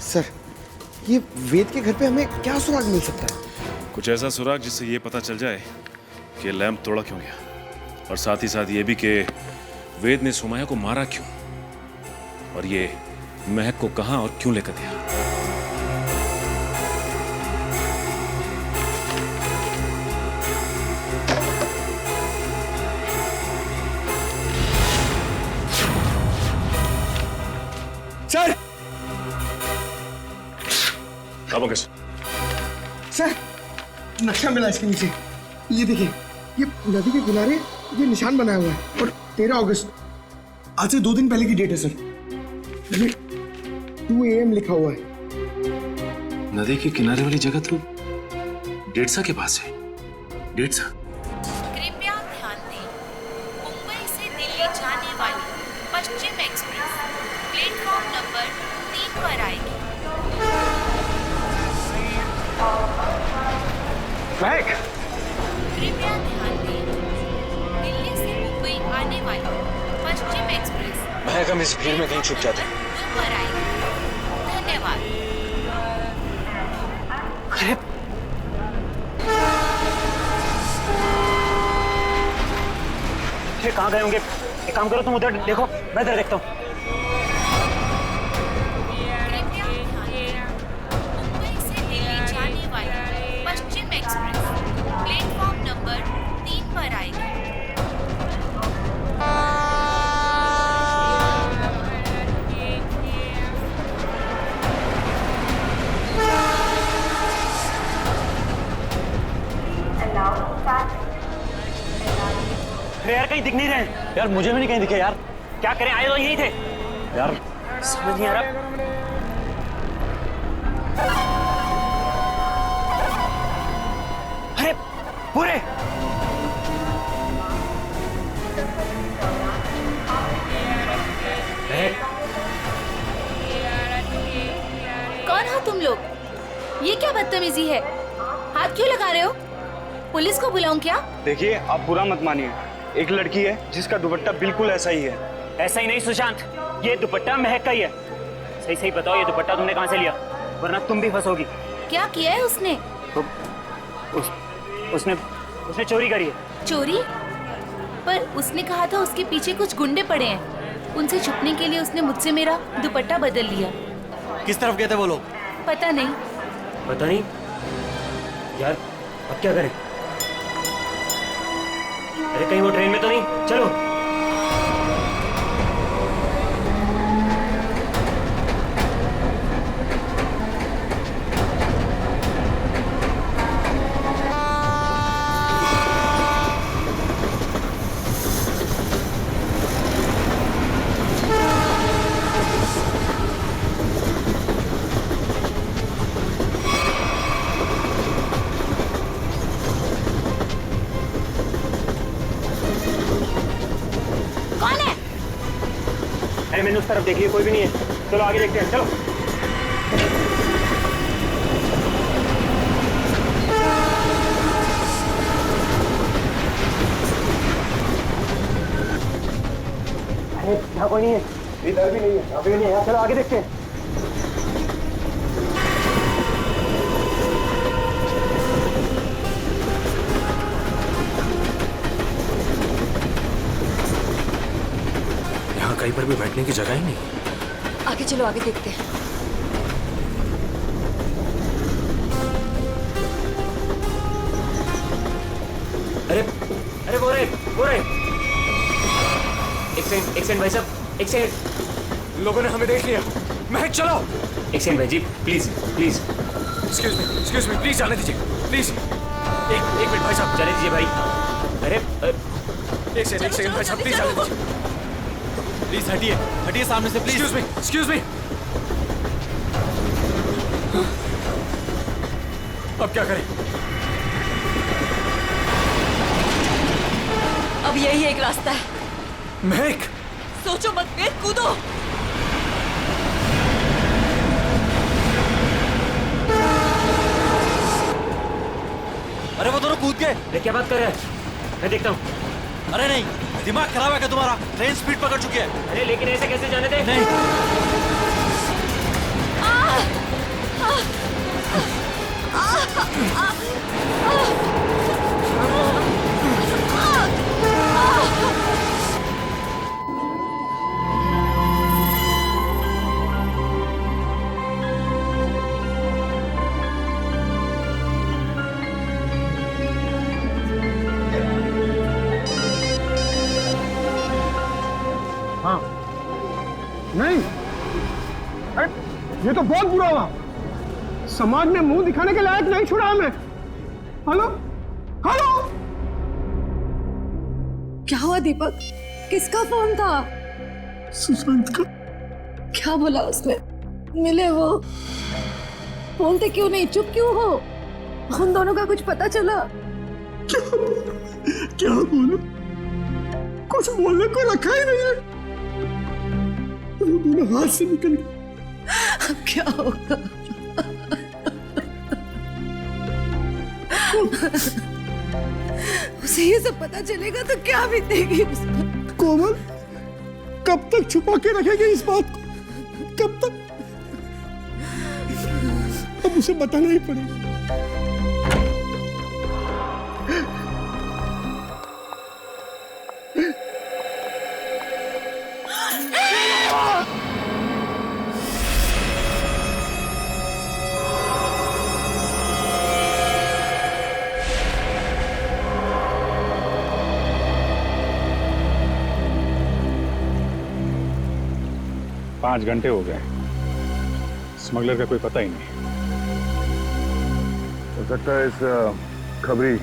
Sir, ये वेद के घर पे हमें क्या सुराग मिल सकता है? कुछ ऐसा सुराग जिससे ये पता चल जाए कि लैंप तोड़ा क्यों गया, और साथ ही साथ ये भी कि वेद ने सुमाया को मारा क्यों, और ये महक को कहां और क्यों लेकर गया। सर! सर, नक्शा मिला इसके नीचे। ये देखिए, ये नदी के किनारे ये निशान बनाया हुआ है और 13 अगस्त, आज से 2 दिन पहले की डेट है सर। ये 2 AM लिखा हुआ है। नदी के किनारे वाली जगह तो डेढ़सा के पास है। डेढ़सा। कृपया ध्यान दें, मुंबई से दिल्ली जाने वाली पश्चिम एक्सप्रेस प्लेटफॉर्म नंबर 3 पर आएगी। महक! कृपया ध्यान दें, दिल्ली से मुंबई आने वाली पश्चिम एक्सप्रेस महक, हम इस भीड़ में कहीं छुप जाते हैं। 2 पर आएगी। धन्यवाद। अरे कहाँ गए होंगे? एक काम करो, तुम उधर देखो, मैं इधर देखता हूँ। कृपया ध्यान दें, मुंबई से दिल्ली जाने वाली पश्चिम एक्सप्रेस प्लेटफॉर्म नंबर 3 पर आएगी। अरे यार, कहीं दिख नहीं रहे यार, मुझे भी नहीं कहीं दिखे यार। क्या करें, आए तो यहीं थे यार, समझ नहीं आ रहा। अरे पूरे कौन हो तुम लोग? ये क्या बदतमीजी है? हाथ क्यों लगा रहे हो? पुलिस को बुलाऊं क्या? देखिए, आप बुरा मत मानिए, एक लड़की है जिसका दुपट्टा बिल्कुल ऐसा ही है। ऐसा ही नहीं सुशांत, ये दुपट्टा महक का ही है। सही सही बताओ, ये दुपट्टा तुमने कहाँ से लिया, वरना तुम भी फंसोगी। क्या किया है उसने? तो उसने चोरी करी है। चोरी? पर उसने कहा था उसके पीछे कुछ गुंडे पड़े हैं। उनसे छुपने के लिए उसने मुझसे मेरा दुपट्टा बदल लिया। किस तरफ गए थे वो लोग? पता नहीं। पता नहीं यार, अब क्या करें? अरे कहीं वो ट्रेन में तो नहीं? चलो। अरे मैंने उस तरफ देखी है, कोई भी नहीं है। चलो आगे देखते हैं, चलो। अरे यहाँ कोई नहीं है, इधर भी नहीं है, अभी नहीं है। चलो आगे देखते हैं। कहीं पर भी बैठने की जगह ही नहीं। आगे चलो, आगे देखते हैं। अरे अरे वो रहे। एक सेकंड भाई साहब, एक सेकंड। लोगों ने हमें देख लिया। महक चलो। एक सेकंड भाई जी, प्लीज। एक्सक्यूज मी प्लीज, जाने दीजिए प्लीज। एक मिनट भाई साहब, जाने दीजिए भाई। अरे एक सेकंड भाई साहब, प्लीज जाने दीजिए। प्लीज हटिए सामने से, प्लीज। Excuse me. अब क्या करें? अब यही एक रास्ता है। महक, सोचो मत, वेद कूदो। अरे वो दोनों कूद गए। अरे क्या बात कर रहे हैं? मैं देखता हूँ। अरे नहीं, दिमाग खराब है क्या तुम्हारा? ट्रेन स्पीड पकड़ चुकी है। अरे लेकिन ऐसे कैसे जाने दे? नहीं। नहीं, अरे ये तो बहुत बुरा हुआ। समाज में मुंह दिखाने के लायक नहीं छोड़ा हमें। हेलो हेलो, क्या हुआ दीपक? किसका फोन था? सुशांत का। क्या बोला उसने? मिले वो? बोलते क्यों नहीं, चुप क्यों हो? उन दोनों का कुछ पता चला? क्या बोलूं? कुछ बोलने को रखा ही नहीं है। वो दोनों हाथ से निकल गए। अब क्या होगा? उसे ये सब पता चलेगा तो क्या बीतेगी उस पर? कोमल, कब तक छुपा के रखेगी इस बात को? कब तक? अब उसे बताना ही पड़ेगा। पांच घंटे हो गए, स्मगलर का कोई पता ही नहीं। हो सकता है इस खबरी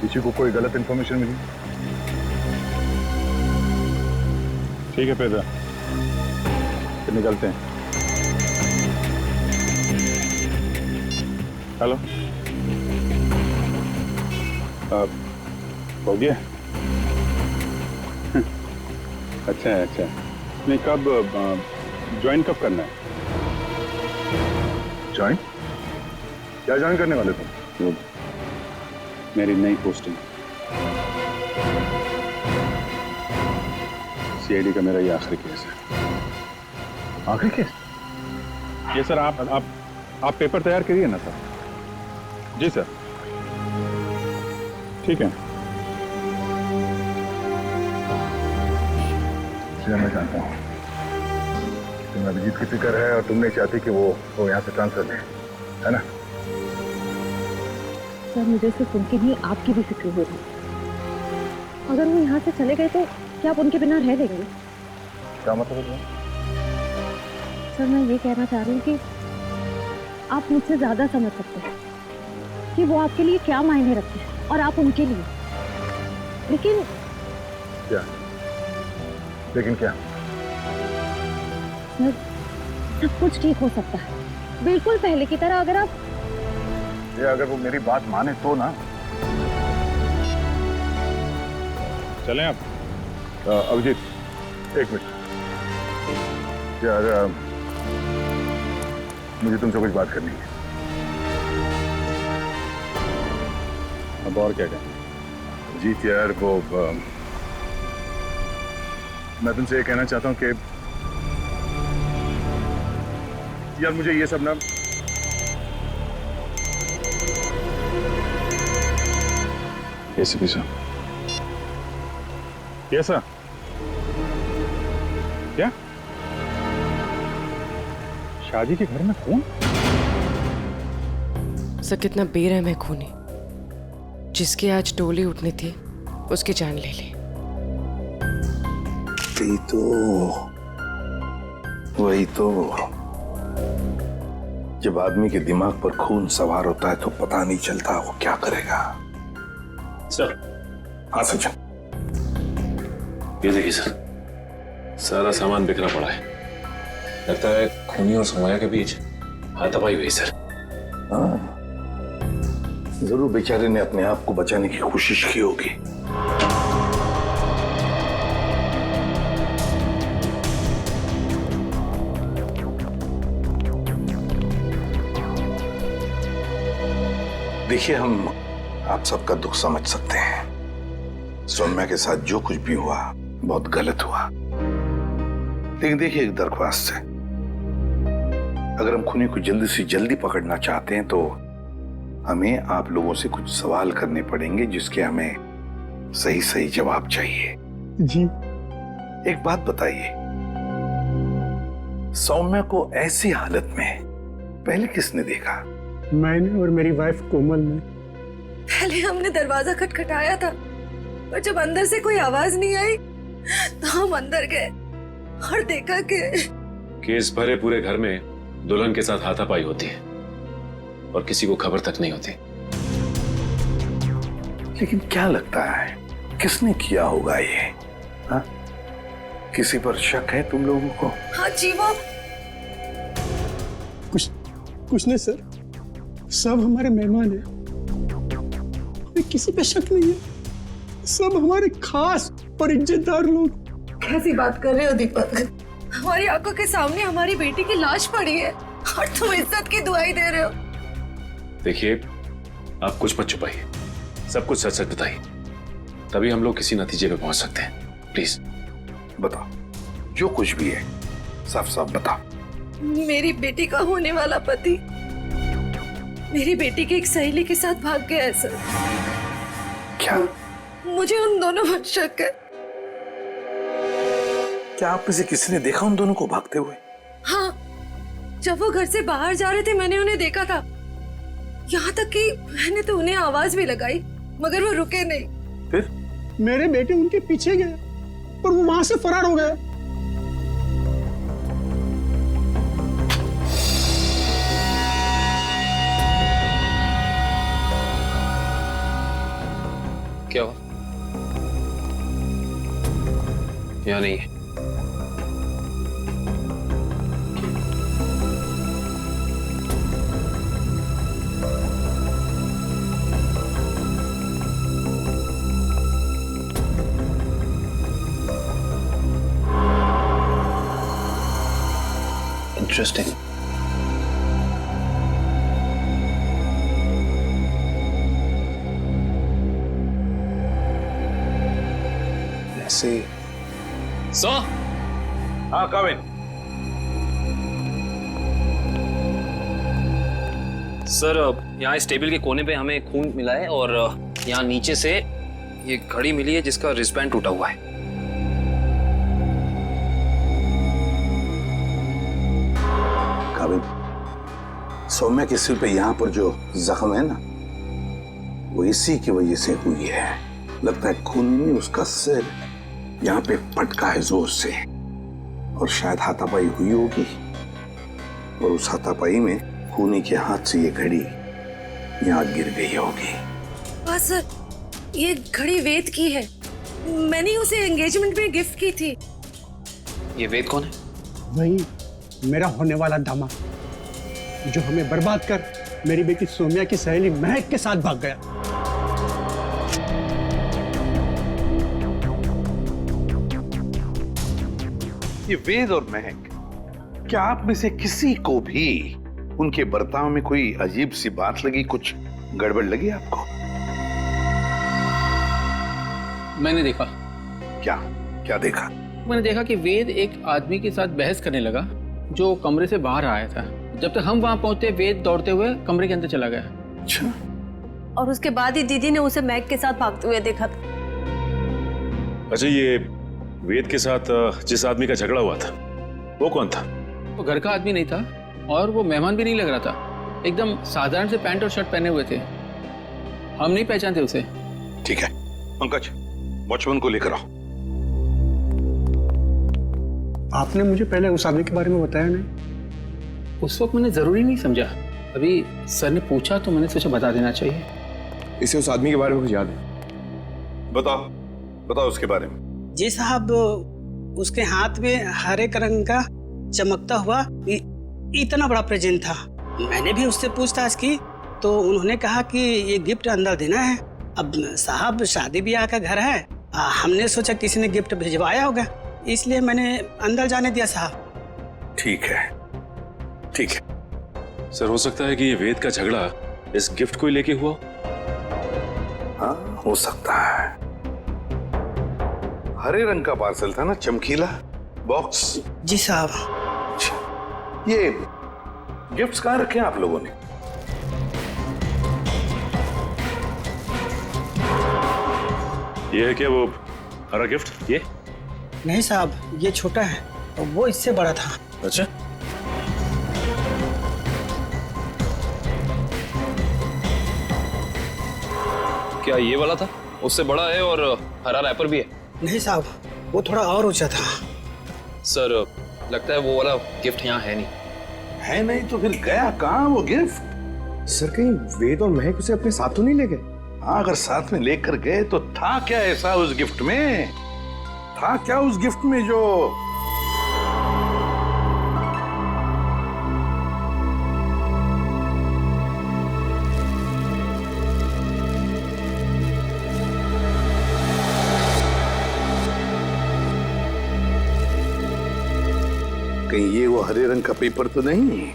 किसी को कोई गलत इंफॉर्मेशन मिली। ठीक है पेदर, फिर निकलते हैं। हेलो, हो गया? अच्छा है, अच्छा है। नहीं, कब ज्वाइन कब करना है? ज्वाइन? क्या ज्वाइन करने वाले तुम? वो मेरी नई पोस्टिंग। सीआईडी का मेरा ये आखिरी केस है। आखिरी केस? ये सर, आप पेपर तैयार करिए ना सर। जी सर, ठीक है। मैं जानता हूँ तुम्हें अभिजीत की फिक्र है और तुम नहीं चाहती कि वो यहाँ से ट्रांसफर ले, है ना? सर, मुझे सिर्फ उनकी नहीं, आपकी भी फिक्र हो रही है। अगर वो यहाँ से चले गए तो क्या आप उनके बिना रह लेंगे? क्या मतलब है? सर, मैं ये कहना चाह रही हूँ कि आप मुझसे ज्यादा समझ सकते हैं कि वो आपके लिए क्या मायने रखते हैं और आप उनके लिए। लेकिन क्या? लेकिन क्या? सर, सब कुछ ठीक हो सकता है, बिल्कुल पहले की तरह। अगर आप अगर वो मेरी बात माने तो ना। चलें आप? अभिजीत, एक मिनट यार, मुझे तुमसे कुछ बात करनी है। अब और क्या कहें? अभिजीत यार, वो मैं तुमसे ये कहना चाहता हूँ कि यार मुझे ये सब ना एसीपी साहब। Yes sir. क्या? शादी के घर में खून? सर, कितना बेरहम है खूनी। जिसकी आज डोली उठनी थी उसकी जान ले ली। वही तो जब आदमी के दिमाग पर खून सवार होता है तो पता नहीं चलता वो क्या करेगा। सर। हाँ सचिन। ये देखिए सर, सारा सामान बिखरा पड़ा है। लगता है खूनी और समया के बीच हाथापाई हुई सर। हाँ, जरूर बेचारे ने अपने आप को बचाने की कोशिश की होगी। देखिए, हम आप सबका दुख समझ सकते हैं। सौम्या के साथ जो कुछ भी हुआ बहुत गलत हुआ। लेकिन देखिए, एक दरख्वास्त है, अगर हम खूनी को जल्दी से जल्दी पकड़ना चाहते हैं तो हमें आप लोगों से कुछ सवाल करने पड़ेंगे जिसके हमें सही सही जवाब चाहिए। जी। एक बात बताइए, सौम्या को ऐसी हालत में पहले किसने देखा? मैंने और मेरी वाइफ कोमल ने। पहले हमने दरवाजा खटखटाया था, और जब अंदर से कोई आवाज नहीं आई तो हम अंदर गए और देखा कि इस भरे पूरे घर में दुल्हन के साथ हाथापाई होती है और किसी को खबर तक नहीं होती। लेकिन क्या लगता है किसने किया होगा ये? हाँ? किसी पर शक है तुम लोगों को? हाँ जी, वो कुछ नहीं सर, सब हमारे मेहमान हैं, हमें किसी पे शक नहीं है, सब हमारे खास और इज्जतदार लोग। कैसी बात कर रहे हो दीपक? हमारी आंखों के सामने हमारी बेटी की लाश पड़ी है और तुम इज्जत की दुआई दे रहे हो। देखिए, आप कुछ मत छुपाइए, सब कुछ सच सच बताइए, तभी हम लोग किसी नतीजे पे पहुंच सकते हैं। प्लीज बताओ, जो कुछ भी है साफ साफ बताओ। मेरी बेटी का होने वाला पति मेरी बेटी की एक सहेली के साथ भाग गया है सर। क्या? मुझे उन दोनों पर शक है। क्या आप में से किसी ने देखा उन दोनों को भागते हुए? हाँ, जब वो घर से बाहर जा रहे थे मैंने उन्हें देखा था। यहाँ तक कि मैंने तो उन्हें आवाज भी लगाई, मगर वो रुके नहीं। फिर? मेरे बेटे उनके पीछे गए और वो वहां से फरार हो गए। क्या हुआ? यहाँ नहीं है। इंटरेस्टिंग। सो हाँ कविन। सर, यहाँ इस टेबल के कोने पे हमें खून मिला है और यहाँ नीचे से ये घड़ी मिली है जिसका रिस्टबैंड टूटा हुआ है। कविन, सौम्या के सिर पे यहाँ पर जो जख्म है ना, वो इसी की वजह से हुई है। लगता है खून ने उसका सिर यहाँ पे पटका है जोर से, और शायद हाथापाई हुई होगी, और उस हाथापाई में खूनी के हाथ से ये घड़ी यहाँ गिर गई होगी। हाँ सर, ये घड़ी वेद की है, मैंने उसे एंगेजमेंट में गिफ्ट की थी। ये वेद कौन है? वही मेरा होने वाला दामाद, जो हमें बर्बाद कर मेरी बेटी सौम्या की सहेली महक के साथ भाग गया। ये वेद और महक, क्या आप में से किसी को भी उनके बर्ताव में कोई अजीब सी बात लगी, कुछ गड़बड़ लगी आपको? मैंने देखा। क्या क्या देखा? मैंने देखा कि वेद एक आदमी के साथ बहस करने लगा जो कमरे से बाहर आया था। जब तक हम वहां पहुंचे वेद दौड़ते हुए कमरे के अंदर चला गया। अच्छा। और उसके बाद ही दीदी ने उसे मैग के साथ भागते हुए देखा था। अच्छा, ये वेद के साथ जिस आदमी का झगड़ा हुआ था वो कौन था? वो घर का आदमी नहीं था और वो मेहमान भी नहीं लग रहा था। एकदम साधारण से पैंट और शर्ट पहने हुए थे, हम नहीं पहचानते उसे। ठीक है पंकज, वॉचमैन को लेकर आओ। आपने मुझे पहले उस आदमी के बारे में बताया नहीं। उस वक्त मैंने जरूरी नहीं समझा, अभी सर ने पूछा तो मैंने सोचा बता देना चाहिए। इसे उस आदमी के बारे में कुछ याद है? बताओ बताओ उसके बारे में। जी साहब, उसके हाथ में हरे रंग का चमकता हुआ इतना बड़ा प्रेजेंट था। मैंने भी उससे पूछताछ की तो उन्होंने कहा कि ये गिफ्ट अंदर देना है। अब साहब शादी ब्याह का घर है, हमने सोचा किसी ने गिफ्ट भिजवाया होगा, इसलिए मैंने अंदर जाने दिया साहब। ठीक है ठीक है। सर, हो सकता है कि ये वेद का झगड़ा इस गिफ्ट को ही लेके हुआ। हाँ हो सकता है। हरे रंग का पार्सल था ना, चमकीला बॉक्स। जी साहब। ये गिफ्ट्स कहाँ रखे आप लोगों ने? ये है क्या वो हरा गिफ्ट? ये नहीं साहब, ये छोटा है और वो इससे बड़ा था। अच्छा, क्या ये वाला था? उससे बड़ा है और हरा रैपर भी है। नहीं साहब, वो थोड़ा और ऊंचा था। सर लगता है वो वाला गिफ्ट यहाँ है नहीं। है नहीं तो फिर गया कहाँ वो गिफ्ट? सर कहीं वेद और महक उसे अपने साथ तो नहीं ले गए? हाँ, अगर साथ में लेकर गए तो था क्या ऐसा उस गिफ्ट में? था क्या उस गिफ्ट में जो कहीं ये वो हरे रंग का पेपर तो नहीं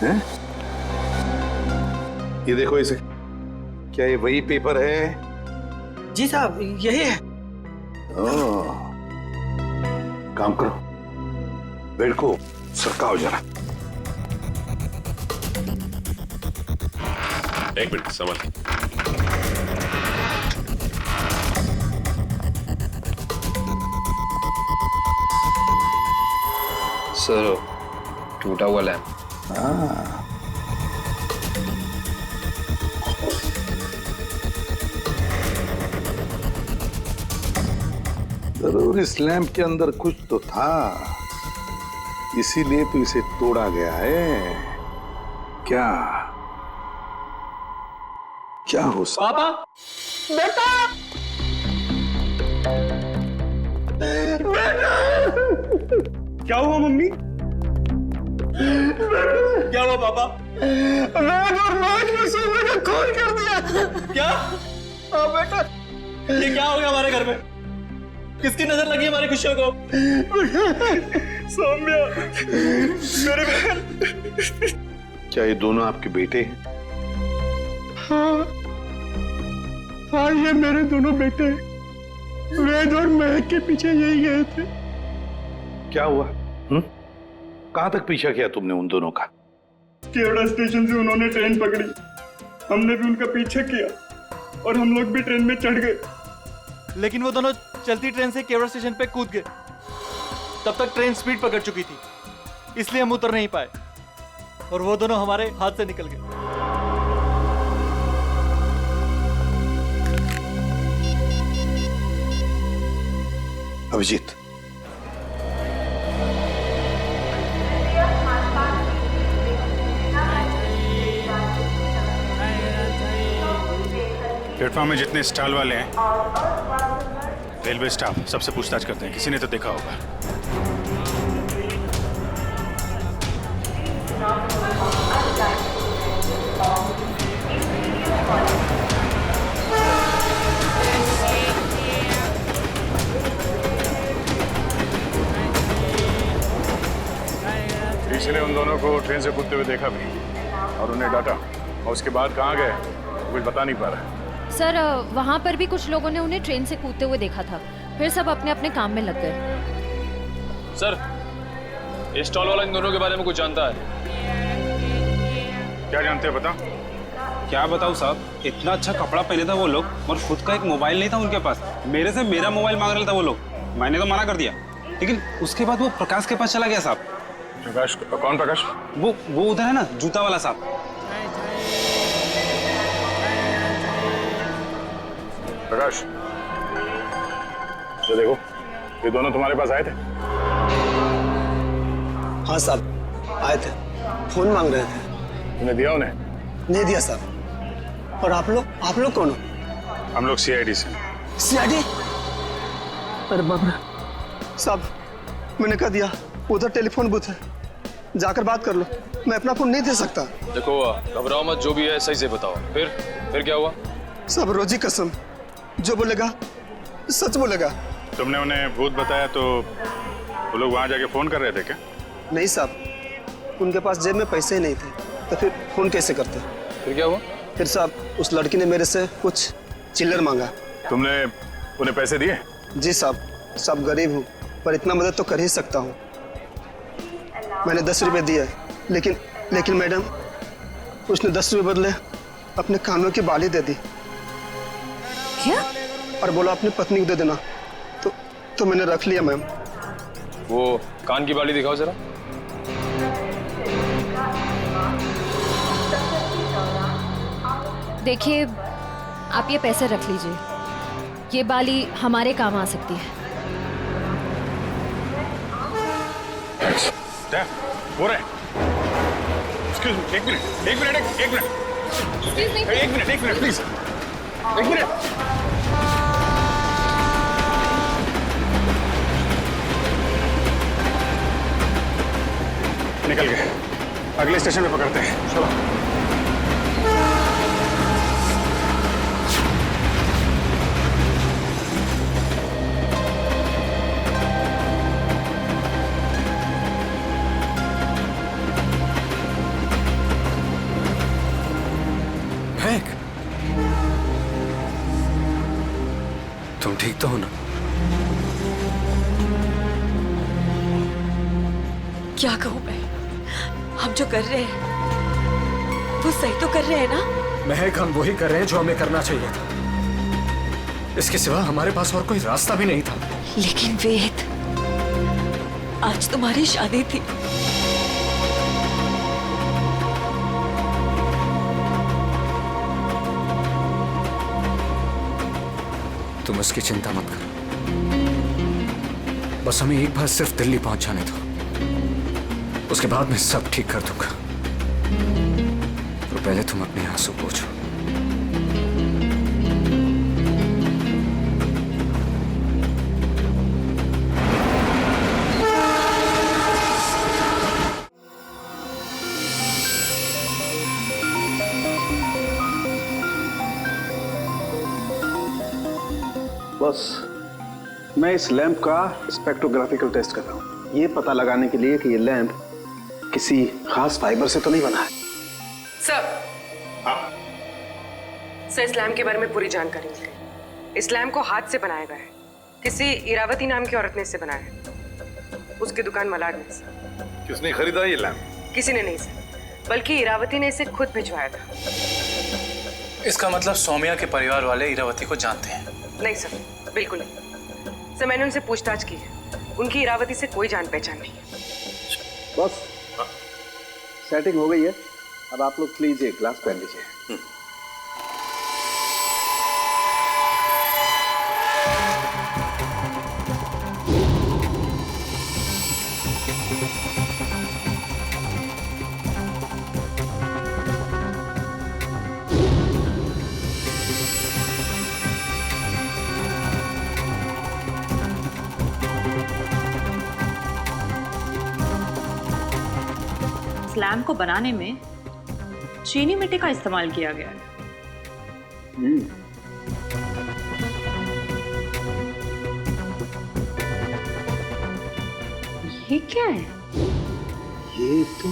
है? ये देखो इसे, क्या ये वही पेपर है? जी साहब, यही है। ओह, काम करो, बेड को सरकाओ जरा। एक मिनट संभाल के। सर टूटा हुआ लैम्प। जरूर इस लैंप के अंदर कुछ तो था, इसीलिए तो इसे तोड़ा गया है। क्या क्या हो सकता? पापा, बेटा, क्या हुआ मम्मी? क्या हुआ पापा? वेद और महक ने सोमे का खून कर दिया। क्या? हाँ बेटा, ये क्या हो गया हमारे घर में? किसकी नजर लगी हमारी खुशियों को? सौम्या, मेरे बहन। क्या ये दोनों आपके बेटे हैं? हाँ, ये मेरे दोनों बेटे वेद और महक के पीछे यही गए थे। क्या हुआ? कहां तक पीछा किया तुमने उन दोनों का? केवड़ा स्टेशन से उन्होंने ट्रेन पकड़ी, हमने भी उनका पीछा किया और हम लोग भी ट्रेन में चढ़ गए। लेकिन वो दोनों चलती ट्रेन से केवड़ा स्टेशन पे कूद गए। तब तक ट्रेन स्पीड पकड़ चुकी थी, इसलिए हम उतर नहीं पाए और वो दोनों हमारे हाथ से निकल गए। अभिजीत, प्लेटफॉर्म में जितने स्टॉल वाले हैं, रेलवे स्टाफ, सबसे पूछताछ करते हैं। किसी ने तो देखा होगा। किसी ने उन दोनों को ट्रेन से कूदते हुए देखा भी और उन्हें डांटा, और उसके बाद कहाँ गए कुछ बता नहीं पा रहा। सर वहाँ पर भी कुछ लोगों ने उन्हें ट्रेन से कूदते हुए देखा था, फिर सब अपने अपने काम में लग गए। सर ये स्टॉल वाला इन दोनों के बारे में कुछ जानता है? क्या जानते हो बता? क्या बताऊं साहब, इतना अच्छा कपड़ा पहने था वो लोग और खुद का एक मोबाइल नहीं था उनके पास। मेरे से मेरा मोबाइल मांग रहा था वो लोग, मैंने तो मना कर दिया, लेकिन उसके बाद वो प्रकाश के पास चला गया साहब। प्रकाश? कौन प्रकाश? वो उधर है ना, जूता वाला साहब। प्रकाश, ये देखो, ये दोनों तुम्हारे पास आए थे? हाँ साहब, आए थे, फोन मांग रहे थे। तुमने दिया उन्हें? नहीं दिया साहब। और आप लोग कौन हो? हम लोग सीआईडी से। सीआईडी? अरे बाप रे साहब, मैंने कह दिया उधर टेलीफोन बूथ है, जाकर बात कर लो, मैं अपना फोन नहीं दे सकता। देखो घबराओ मत, जो भी है सही से बताओ। फिर क्या हुआ? सब रोजी कसम, जो बोलेगा सच बोलेगा। तुमने उन्हें भूत बताया तो वो लोग वहां जाके फोन कर रहे थे क्या? नहीं साहब, उनके पास जेब में पैसे ही नहीं थे, तो फिर फोन कैसे करते? फिर क्या हुआ? फिर साहब उस लड़की ने मेरे से कुछ चिल्लर मांगा। तुमने उन्हें पैसे दिए? जी साहब गरीब हूँ, पर इतना मदद तो कर ही सकता हूँ। मैंने 10 रुपए दिए, लेकिन मैडम उसने 10 रुपए बदले अपने कानों की बाली दे दी। क्या? और बोला अपनी पत्नी को दे देना। तो मैंने रख लिया मैम। वो कान की बाली दिखाओ जरा। देखिए, आप ये पैसे रख लीजिए, ये बाली हमारे काम आ सकती है। हो रहा है। Excuse me, एक मिनट प्लीज, एक मिनट। निकल गए, अगले स्टेशन पे पकड़ते हैं, चलो। तुम ठीक तो हो ना? क्या कहूँ मैं, हम जो कर रहे हैं वो सही तो कर रहे हैं ना? महक, हम वही कर रहे हैं जो हमें करना चाहिए था। इसके सिवा हमारे पास और कोई रास्ता भी नहीं था। लेकिन वेद, आज तुम्हारी शादी थी। तुम उसकी चिंता मत करो, बस हमें एक बार सिर्फ दिल्ली पहुंच जाने दो, उसके बाद मैं सब ठीक कर दूंगा। तो पहले तुम अपने आंसू पोंछो। बस मैं इस लैंप का स्पेक्ट्रोग्राफिकल टेस्ट कर रहा हूँ, ये पता लगाने के लिए कि ये लैंप किसी खास फाइबर से तो नहीं बना है। सर, इस लैम्प के बारे में पूरी जानकारी मिल गई। इस लैम्प को हाथ से बनाया गया है, किसी इरावती नाम की औरत ने इसे बनाया है, उसकी दुकान मलाड में से। किसने खरीदा ये लैंप? किसी ने नहीं सर, बल्कि इरावती ने इसे खुद भिजवाया था। इसका मतलब सौम्या के परिवार वाले इरावती को जानते हैं? नहीं सर, बिल्कुल नहीं सर, मैंने उनसे पूछताछ की है, उनकी इरावती से कोई जान पहचान नहीं है। बस सेटिंग हो गई है, अब आप लोग प्लीज एक ग्लास पहन लीजिए। लैम्प को बनाने में चीनी मिट्टी का इस्तेमाल किया गया है। ये क्या है? ये तो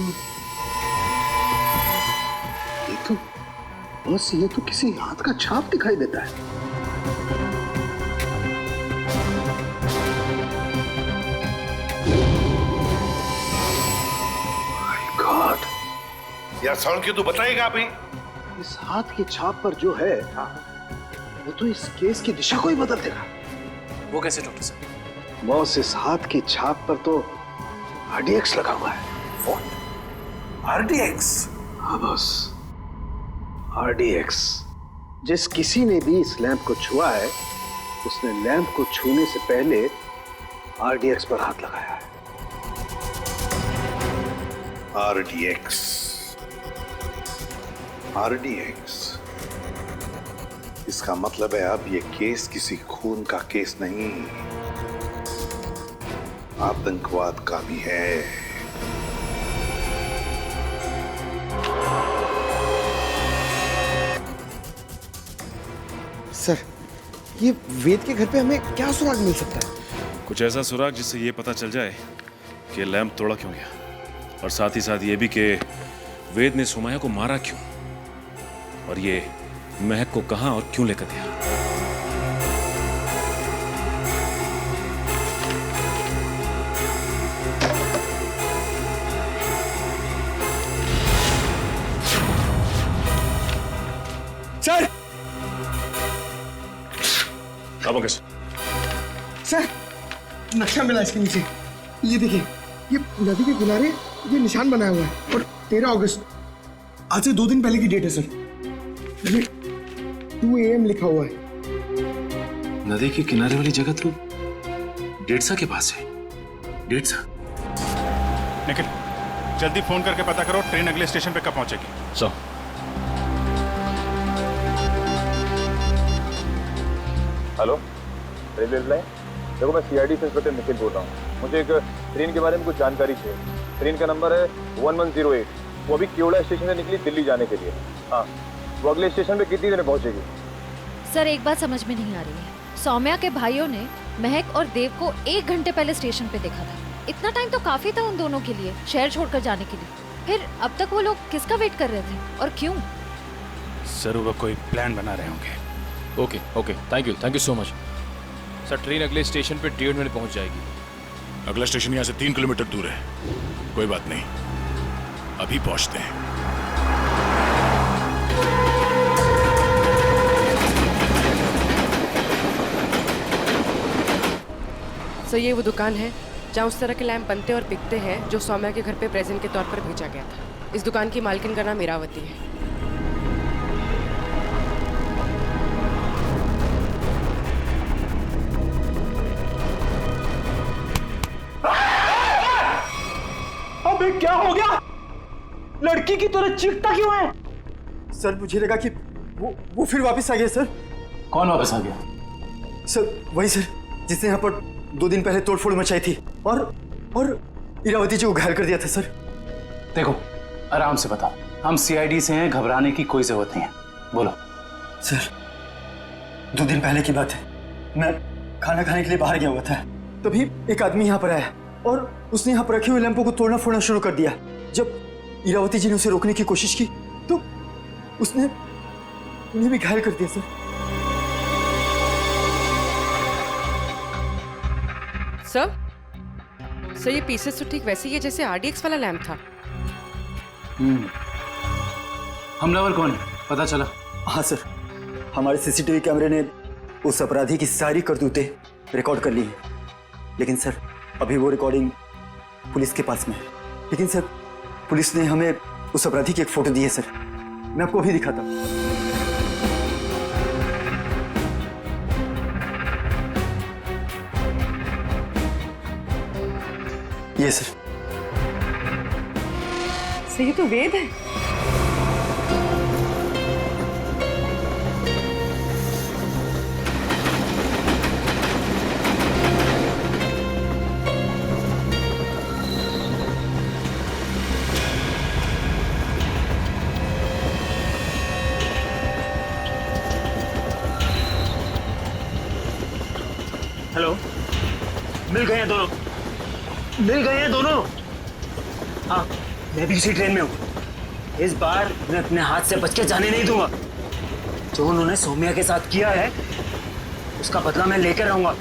बस ये तो किसी हाथ का छाप दिखाई देता है। यार साउंड क्यों, तू बताएगा अभी? इस हाथ की छाप पर जो है वो तो इस केस की दिशा को ही बदल देगा। वो कैसे डॉक्टर साहब? बॉस, इस हाथ की छाप पर तो RDX लगा हुआ है। What? RDX? हाँ बॉस, RDX। जिस किसी ने भी इस लैंप को छुआ है उसने लैंप को छूने से पहले RDX पर हाथ लगाया है। RDX। इसका मतलब है अब ये केस किसी खून का केस नहीं, आतंकवाद का भी है। सर, ये वेद के घर पे हमें क्या सुराग मिल सकता है? कुछ ऐसा सुराग जिससे ये पता चल जाए कि लैंप तोड़ा क्यों गया, और साथ ही साथ ये भी कि वेद ने सुमाया को मारा क्यों, और ये महक को कहां और क्यों लेकर गया। सर, सर नक्शा मिला इसके नीचे, ये देखिए, ये नदी के किनारे ये निशान बनाया हुआ है और 13 अगस्त आज से 2 दिन पहले की डेट है सर। ये 2 AM लिखा हुआ है। नदी के किनारे वाली जगह तो डेढ़सा के पास है। डेढ़सा। निखिल जल्दी फोन करके पता करो ट्रेन अगले स्टेशन पे कब पहुंचेगी। सो हेलो रेलवे लाइन, देखो मैं CID से इंस्पेक्टर निखिल बोल रहा हूँ। मुझे एक ट्रेन के बारे में कुछ जानकारी चाहिए। ट्रेन का नंबर है 1108। वो अभी केवड़ा स्टेशन से निकली दिल्ली जाने के लिए। हाँ, वो अगले स्टेशन पे कितनी देर में पहुंचेगी? सर एक बात समझ में नहीं आ रही है। सौम्या के भाइयों ने महक और देव को 1 घंटे पहले स्टेशन पे देखा था। इतना टाइम तो काफी था उन दोनों के लिए शहर छोड़कर जाने के लिए। फिर अब तक वो लोग किसका वेट कर रहे थे और क्यों? सर वो कोई प्लान बना रहे होंगे। Okay okay, thank you so much. Sir train अगले स्टेशन पे 1.5 मिनट पहुंच जाएगी। अगला स्टेशन यहाँ से 3 किलोमीटर दूर है। कोई बात नहीं, अभी पहुंचते हैं। सर ये वो दुकान है जहाँ उस तरह के लैंप बनते और बिकते हैं जो सौम्या के घर पे प्रेजेंट के तौर पर भेजा गया था। इस दुकान की मालकिन का नाम इरावती है। अबे क्या हो गया? लड़की की तरह चीखता क्यों है? सर मुझे लगा कि वो फिर वापस आ गया सर। कौन वापस आ गया? सर वही सर जिसने यहाँ पर 2 दिन पहले तोड़फोड़ मचाई थी और इरावती जी को घायल कर दिया था सर। देखो आराम से बता, हम CID से हैं, घबराने की कोई जरूरत नहीं है। बोलो। सर 2 दिन पहले की बात है, मैं खाना खाने के लिए बाहर गया हुआ था। तभी एक आदमी यहाँ पर आया और उसने यहाँ पर रखे हुए लैंपों को तोड़ना फोड़ना शुरू कर दिया। जब इरावती जी ने उसे रोकने की कोशिश की तो उसने उन्हें भी घायल कर दिया सर। सर ये पीसेस तो ठीक वैसे ही है जैसे RDX वाला लैंप था। हमलावर कौन है पता चला? हाँ सर, हमारे CCTV कैमरे ने उस अपराधी की सारी करतूतें रिकॉर्ड कर ली हैं। लेकिन सर अभी वो रिकॉर्डिंग पुलिस के पास में है। लेकिन सर पुलिस ने हमें उस अपराधी की एक फोटो दी है सर, मैं आपको अभी दिखाता हूँ। ये सर ये तो वेद है। हेलो, मिल गए हैं दोनों। हाँ मैं भी इसी ट्रेन में हूँ। इस बार मैं अपने हाथ से बच के जाने नहीं दूंगा। जो उन्होंने सौम्या के साथ किया है उसका बदला मैं लेकर रहूंगा।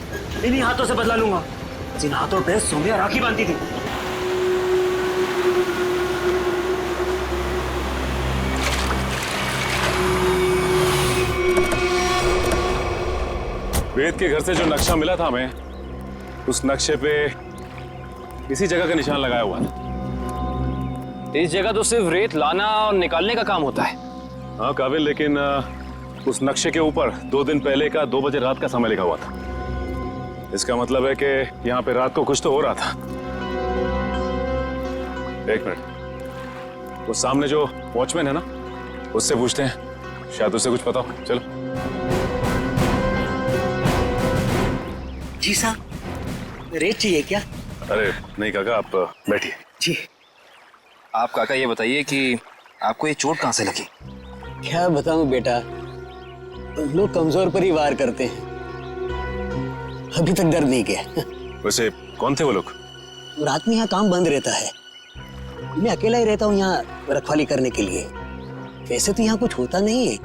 इन्हीं हाथों से बदला लूंगा जिन हाथों पे सौम्या राखी बांधती थी। वेद के घर से जो नक्शा मिला था हमें, उस नक्शे पे इसी जगह का निशान लगाया हुआ था। इस जगह तो सिर्फ रेत लाना और निकालने का काम होता है। हाँ काबिल, लेकिन उस नक्शे के ऊपर 2 दिन पहले का 2 बजे रात का समय लिखा हुआ था। इसका मतलब है कि यहाँ पे रात को कुछ तो हो रहा था। 1 मिनट, वो सामने जो वॉचमैन है ना, उससे पूछते हैं, शायद उसे कुछ पता हो। चलो। जी साहब, रेत चाहिए क्या? अरे नहीं काका, आप बैठिए। जी। आप काका ये बताइए कि आपको ये चोट कहाँ से लगी? क्या बताऊं बेटा, लोग कमजोर पर ही वार करते हैं। अभी तक दर्द नहीं किया। वैसे कौन थे वो लोग? रात में यहाँ काम बंद रहता है, मैं अकेला ही रहता हूँ यहाँ रखवाली करने के लिए। वैसे तो यहाँ कुछ होता नहीं है,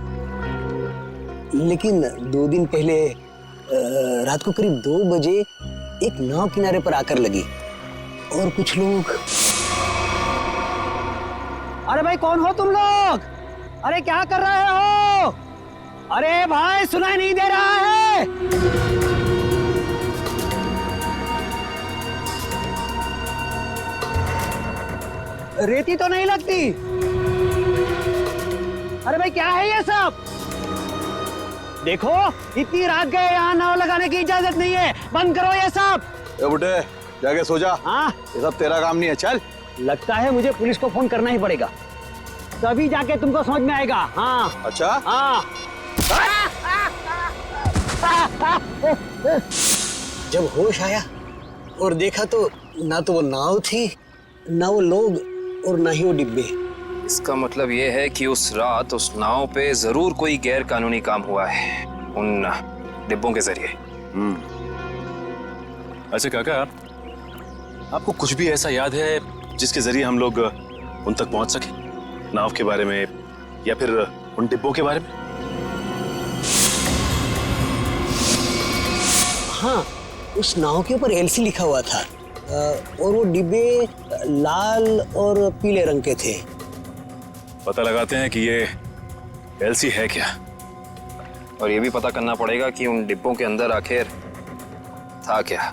लेकिन 2 दिन पहले रात को करीब 2 बजे एक नाव किनारे पर आकर लगी और कुछ लोग। अरे भाई कौन हो तुम लोग? अरे क्या कर रहे हो? अरे भाई सुनाई नहीं दे रहा है? रेती तो नहीं लगती। अरे भाई क्या है ये सब? देखो इतनी रात गए, यहाँ नाव लगाने की इजाजत नहीं है, बंद करो ये सब। ए बुड्ढे जाके सो जा। हाँ ये सब तेरा काम नहीं है, चल। लगता है मुझे पुलिस को फोन करना ही पड़ेगा, तभी जाके तुमको समझ में आएगा। हाँ अच्छा हाँ। जब होश आया और देखा तो ना तो वो नाव थी, ना वो लोग, और ना ही वो डिब्बे। इसका मतलब ये है कि उस रात उस नाव पे जरूर कोई गैर कानूनी काम हुआ है उन डिब्बों के जरिए। अच्छा काका, आपको कुछ भी ऐसा याद है जिसके जरिए हम लोग उन तक पहुंच सके, नाव के बारे में या फिर उन डिब्बों के बारे में? हाँ, उस नाव के ऊपर एलसी लिखा हुआ था और वो डिब्बे लाल और पीले रंग के थे। पता लगाते हैं कि ये एलसी है क्या, और ये भी पता करना पड़ेगा कि उन डिब्बों के अंदर आखिर था क्या।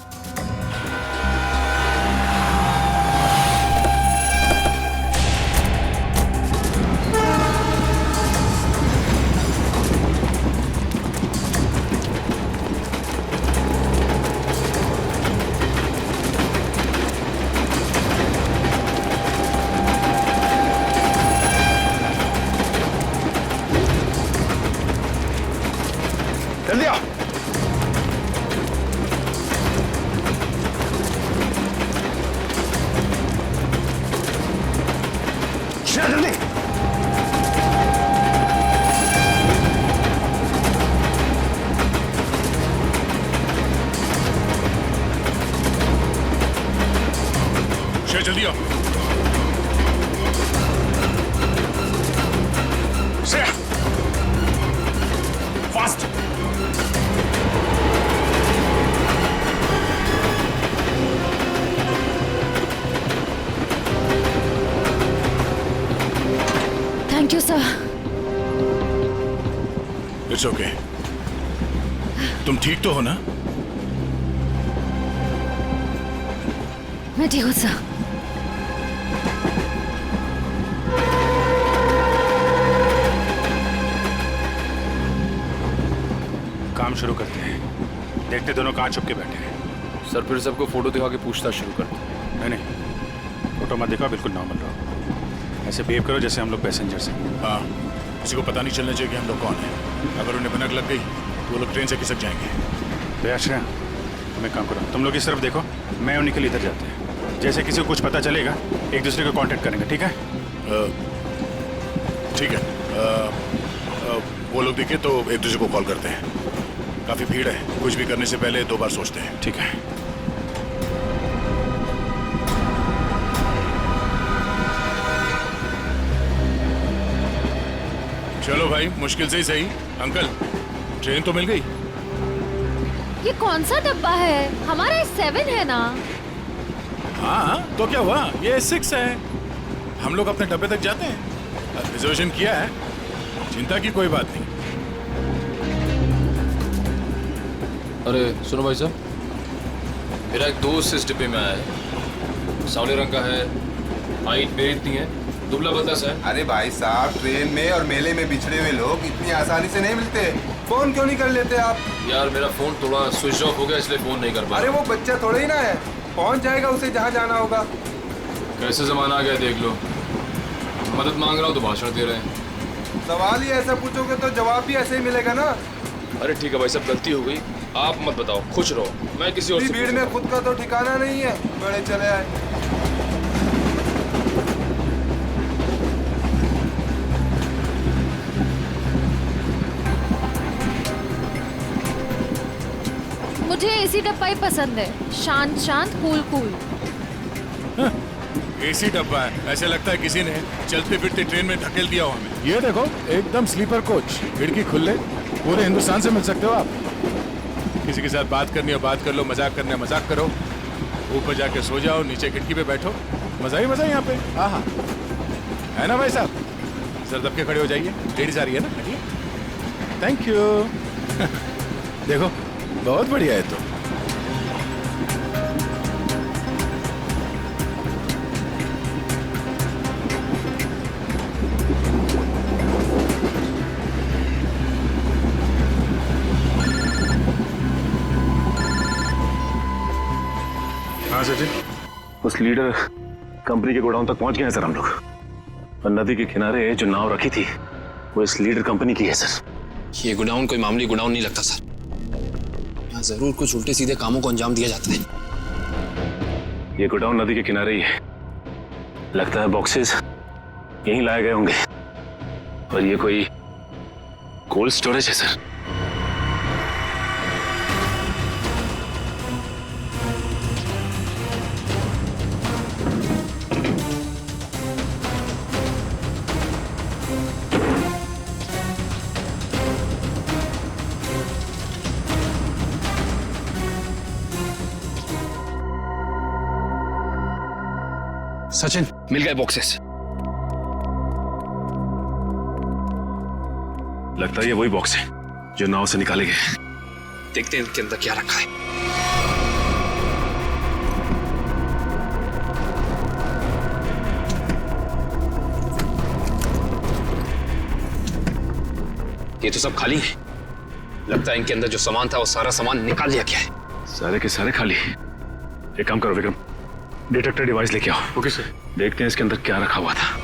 जल्दी आओ। जल्दी। जल्दी आओ। Fast. Thank you sir. It's okay. तुम ठीक तो हो ना? मैं ठीक हूँ सर। काम शुरू करते हैं। देखते दोनों कहाँ छुप के बैठे हैं। सर फिर सबको फोटो दिखा के पूछताछ शुरू करते हैं। नहीं, फोटो मत दिखाओ, बिल्कुल नॉर्मल रहो। ऐसे बिहेव करो जैसे हम लोग पैसेंजर्स हैं। हाँ, किसी को पता नहीं चलना चाहिए कि हम लोग कौन हैं। अगर उन्हें भनक लग गई तो वो लोग ट्रेन से खिसक जाएंगे। तो अच्छा, तुम एक काम करो, तुम लोग इस तरफ देखो, मैं और निखिल इधर जाते हैं। जैसे किसी को कुछ पता चलेगा एक दूसरे को कांटेक्ट करेंगे, ठीक है? ठीक है। वो लोग दिखे तो एक दूसरे को कॉल करते हैं। काफ़ी भीड़ है, कुछ भी करने से पहले 2 बार सोचते हैं, ठीक है? चलो भाई, मुश्किल से ही सही। अंकल, ट्रेन तो मिल गई। ये कौन सा डब्बा है? हमारा 7 है ना? हाँ, तो क्या हुआ? ये 6 है। हम लोग अपने डब्बे तक जाते हैं। रिजर्वेशन किया है, चिंता की कोई बात नहीं। अरे सुनो भाई साहब, मेरा एक दोस्त इस डिब्बे में आया है, सावले रंग का है, हाइट मेरी इतनी है, दुबला पतला सा है। अरे भाई साहब, ट्रेन में और मेले में बिछड़े हुए लोग इतनी आसानी से नहीं मिलते। फोन क्यों नहीं कर लेते आप? यार मेरा फोन थोड़ा स्विच ऑफ हो गया, इसलिए फोन नहीं कर पाया। अरे वो बच्चा थोड़ा ही ना है, पहुंच जाएगा उसे जहाँ जाना होगा। कैसे जमाना आ गया देख लो, मदद मांग रहा हूँ तो भाषण दे रहे हैं। सवाल ही ऐसा पूछोगे तो जवाब भी ऐसे ही मिलेगा ना। अरे ठीक है भाई साहब, गलती हो गई, आप मत बताओ, खुश रहो, मैं किसी और से भीड़ में खुद का तो ठिकाना नहीं है, बड़े चले आए। मुझे एसी डब्बा ही पसंद है, शांत शांत, कूल कूल। एसी डब्बा है, ऐसे लगता है किसी ने चलते फिरते ट्रेन में धकेल दिया हो हमें। ये देखो, एकदम स्लीपर कोच, खिड़की खुले, पूरे हिंदुस्तान से मिल सकते हो आप। किसी के साथ बात करनी हो बात कर लो, मजाक करना है मजाक करो, ऊपर जाके सो जाओ, नीचे खिड़की पे बैठो, मजा ही मजा यहाँ पे। हाँ हाँ, है ना भाई साहब? सर दब के खड़े हो जाइए, लेडीज आ रही है ना? Thank you. देखो बहुत बढ़िया है। तो हाँ सचिन, उस लीडर कंपनी के गोडाउन तक पहुंच गए हैं सर हम लोग। और नदी के किनारे जो नाव रखी थी वो इस लीडर कंपनी की है सर। ये गोडाउन कोई मामूली गोडाउन नहीं लगता सर। यहाँ जरूर कुछ उल्टे सीधे कामों को अंजाम दिया जाता है। ये गोडाउन नदी के किनारे ही है। लगता है बॉक्सेस यहीं लाए गए होंगे और ये कोई कोल्ड स्टोरेज है सर। सचिन, मिल गए बॉक्सेस। लगता है ये वही बॉक्स है जो नाव से निकाले गए। देखते हैं इनके अंदर क्या रखा है। ये तो सब खाली है। लगता है इनके अंदर जो सामान था वो सारा सामान निकाल लिया गया है। सारे के सारे खाली। एक काम करो विक्रम, डिटेक्टर डिवाइस लेके आओ। Okay sir. देखते हैं इसके अंदर क्या रखा हुआ था।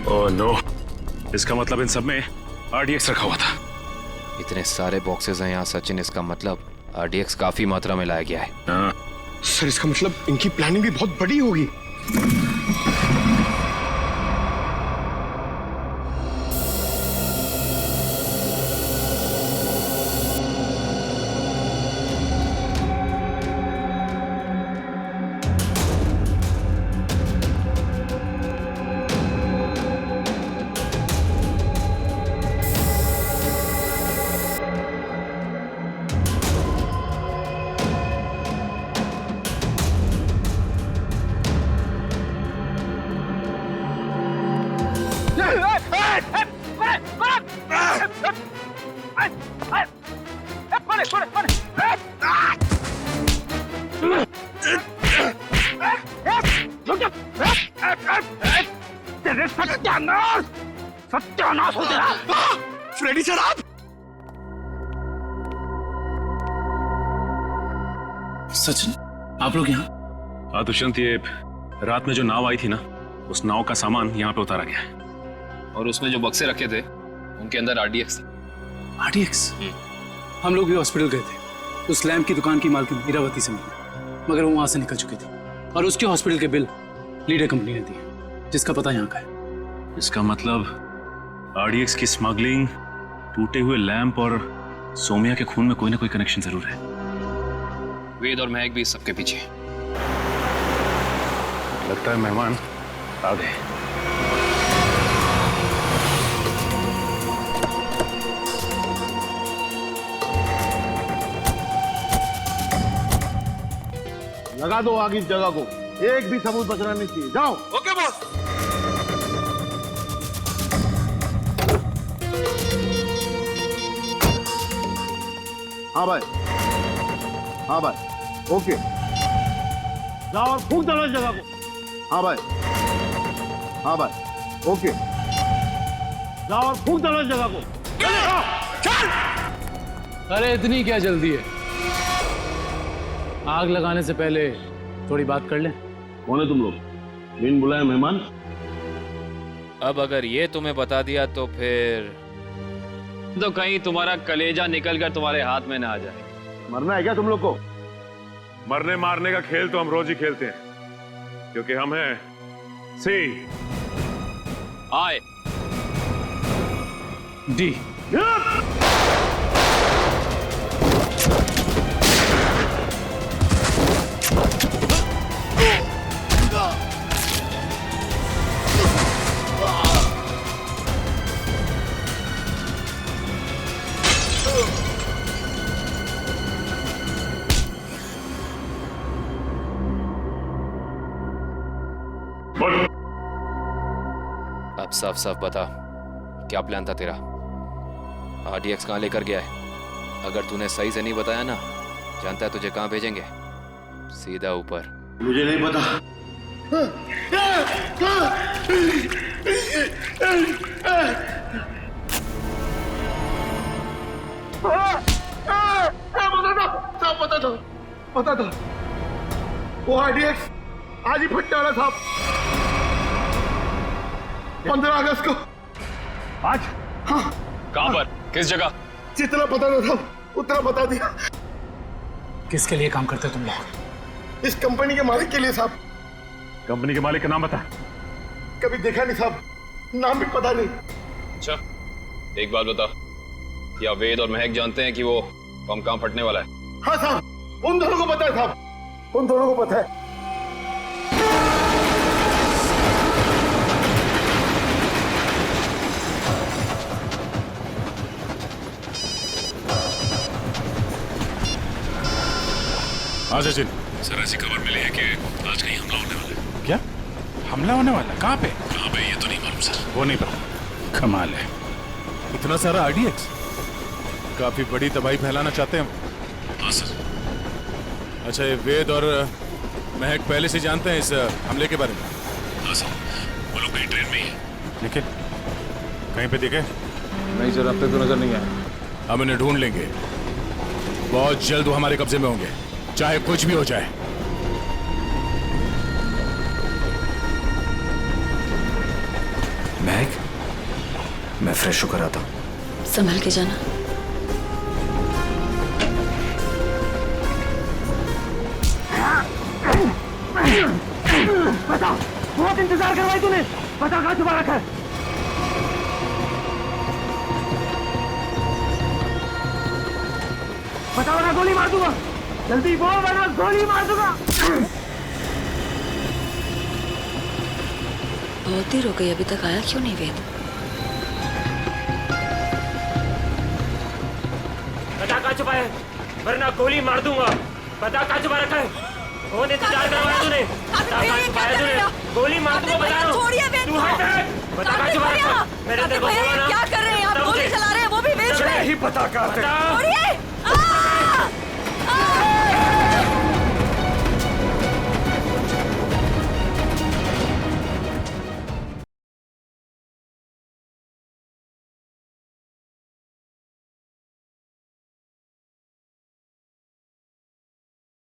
ओह नो, इसका मतलब इन सब में RDX रखा हुआ था। इतने सारे बॉक्सेस हैं यहाँ सचिन, इसका मतलब RDX काफी मात्रा में लाया गया है। हाँ। सर इसका मतलब इनकी प्लानिंग भी बहुत बड़ी होगी। सत्यानाश हो तेरा। फ्रेडी सर आप? सचिन, आप लोग यहाँ? हाँ दुष्यंत, ये रात में जो नाव आई थी ना, उस नाव का सामान यहाँ पे उतारा गया है। और उसमें जो बक्से रखे थे उनके अंदर RDX था। RDX? हम लोग भी हॉस्पिटल गए थे। उस लैम्प की दुकान की मालकिन इरावती से मिली, मगर वो वहां से निकल चुकी थी और उसके हॉस्पिटल के बिल लीडर कंपनी ने दिए, जिसका पता यहाँ का है। इसका मतलब RDX की स्मगलिंग, टूटे हुए लैंप और सोमिया के खून में कोई ना कोई कनेक्शन जरूर है। वेद और महक भी इस सबके पीछे। लगता है मेहमान आ गए। लगा दो आग इस जगह को, एक भी सबूत बचना नहीं चाहिए। जाओ। Okay boss. हाँ भाई, हाँ भाई, ओके। जाओ और फूंक दो इस जगह को। हाँ भाई, हाँ भाई, ओके। जाओ और फूंक दो इस जगह को। चल। अरे इतनी क्या जल्दी है? आग लगाने से पहले थोड़ी बात कर लें। कौन है तुम लोग? बिन बुलाए मेहमान? अब अगर ये तुम्हें बता दिया तो फिर तो कहीं तुम्हारा कलेजा निकलकर तुम्हारे हाथ में ना आ जाए। मरना है क्या तुम लोग को? मरने मारने का खेल तो हम रोज ही खेलते हैं, क्योंकि हम हैं सी आई डी। अब साफ साफ बता, क्या प्लान था तेरा? RDX कहाँ लेकर गया है? अगर तूने सही से नहीं बताया ना, जानता है तुझे कहाँ भेजेंगे? सीधा ऊपर। मुझे नहीं पता। पता था वो RDX आज ही फटने वाला था। 15 अगस्त को। आज? हाँ। कहाँ पर? किस जगह? जितना पता था उतना बता दिया। किसके लिए काम करते हो तुम लोग? इस कंपनी के मालिक के लिए साहब। कंपनी के मालिक का नाम बता। कभी देखा नहीं साहब, नाम भी पता नहीं। अच्छा, एक बात बता, क्या वेद और महक जानते हैं कि वो बम कहाँ फटने वाला है? हाँ साहब, उन दोनों को पता है साहब, उन दोनों को पता है। हाँ सचिन। सर ऐसी खबर मिली है कि आज कहीं हमला होने वाला है। क्या हमला होने वाला? कहाँ पे? कहाँ पे ये तो नहीं मालूम सर। वो नहीं पता। कमाल है, इतना सारा RDX, काफी बड़ी तबाही फैलाना चाहते हैं। हाँ सर। अच्छा, ये वेद और महक पहले से जानते हैं इस हमले के बारे में? हाँ सर, वो लोग कहीं ट्रेन में ही है। निखिल कहीं पे दिखे? नहीं सर, अब तक तो नजर नहीं आया। हम इन्हें ढूंढ लेंगे, बहुत जल्द वो हमारे कब्जे में होंगे, चाहे कुछ भी हो जाए। महक, मैं फ्रेश होकर आता हूँ। संभल के जाना। बता, बहुत इंतजार करवाई तूने। बता कहाँ छुपा रखा है? बता वरना गोली मार दूंगा। जल्दी बोल वरना गोली मार दूंगा। बहुत देर हो गई, अभी तक आया क्यों नहीं वेद? बता कहाँ छुपा है, वरना गोली मार दूंगा। बता कहाँ छुपा रखा है? बहुत इंतजार करवाया तूने। बता कहाँ छुपाया तूने? गोली मार दूंगा बता रहा हूँ। तू हट। बता कहाँ छुपा रखा है? मेरे तेरे को बोला ना। क्या कर रहे हैं आप? गोली चला रहे हैं, वो भी वेस्ट में। नहीं पता कहाँ है।